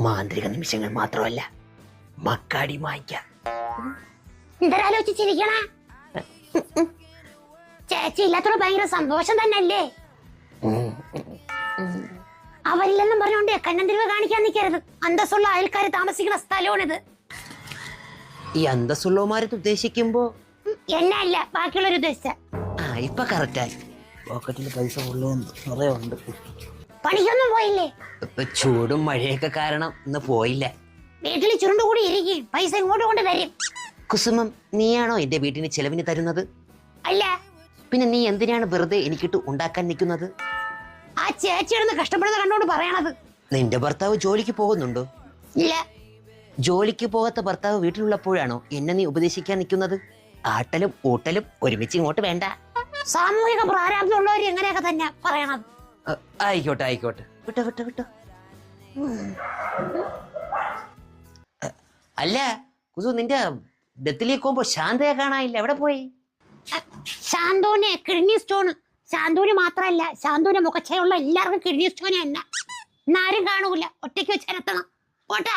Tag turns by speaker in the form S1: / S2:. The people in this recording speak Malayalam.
S1: മാന്ത്രിക നിമിഷങ്ങൾ മാത്രമല്ല, മക്കാടി മായ്ക്കാം.
S2: എന്തരാലോചിച്ചിരിക്കണ? ചേച്ചി ഇല്ലാത്തോട് ഭയങ്കര സന്തോഷം തന്നെയല്ലേ? അവരില്ലെന്നും പറഞ്ഞോണ്ട് കണ്ണന്തിരിവ് കാണിക്കാൻ നിൽക്കരുത്. അന്തസ്സുള്ള അയൽക്കാര് താമസിക്കുന്ന സ്ഥലമാണിത്.
S1: ഈ അന്തസ്സുള്ളവന്മാരെ ഉദ്ദേശിക്കുമ്പോ
S2: എന്നെ അല്ല, ബാക്കിയുള്ളവർ ഉദ്ദേശിച്ച.
S1: ഇപ്പൊ കറക്റ്റായി. പോക്കറ്റിൽ പൈസ ഉണ്ട്.
S2: പണിക്കൊന്നും പോയില്ലേ?
S1: ചൂടും മഴയൊക്കെ കാരണം ഇന്ന് പോയില്ല.
S2: വീട്ടിൽ ചുരുണ്ടുകൂടി ഇരിക്കും, പൈസ ഇങ്ങോട്ട് കൊണ്ട് തരും.
S1: കുസുമം, നീയാണോ എന്റെ വീട്ടിന് ചെലവിന് തരുന്നത്?
S2: അല്ല.
S1: പിന്നെ നീ എന്തിനാണ് വെറുതെ എനിക്കിട്ട് ഉണ്ടാക്കാൻ നിൽക്കുന്നത്?
S2: ആ ചേച്ചിയുടെ കഷ്ടപ്പെടുന്ന കണ്ടോണ്ട് പറയണത്.
S1: നിന്റെ ഭർത്താവ് ജോലിക്ക് പോകുന്നുണ്ടോ?
S2: ഇല്ല.
S1: ജോലിക്ക് പോകാത്ത ഭർത്താവ് വീട്ടിലുള്ളപ്പോഴാണോ എന്നെ നീ ഉപദേശിക്കാൻ നിൽക്കുന്നത്? ആട്ടലും ഊട്ടലും ഒരുമിച്ച് ഇങ്ങോട്ട് വേണ്ട.
S2: സാമൂഹിക പ്രാരാബ്ദമുള്ളവർ എങ്ങനെയൊക്കെ തന്നെ പറയണത്.
S1: ആയിക്കോട്ടെ വിട്ടോ. അല്ല കുസു, നിന്റെ ഡെത്തിലേക്ക് പോകുമ്പോ ശാന്തയെ കാണാനില്ല, എവിടെ പോയി?
S2: ശാന്തൂന് കിഡ്നി സ്റ്റോൺ. ശാന്തൂന് മാത്രല്ല, ശാന്തൂന് മുഖച്ചയുള്ള എല്ലാവർക്കും കിഡ്നി സ്റ്റോൺ തന്നെ. ഇന്നാരും കാണൂല, ഒറ്റയ്ക്ക് വെച്ച് എത്തണം. പോട്ടാ.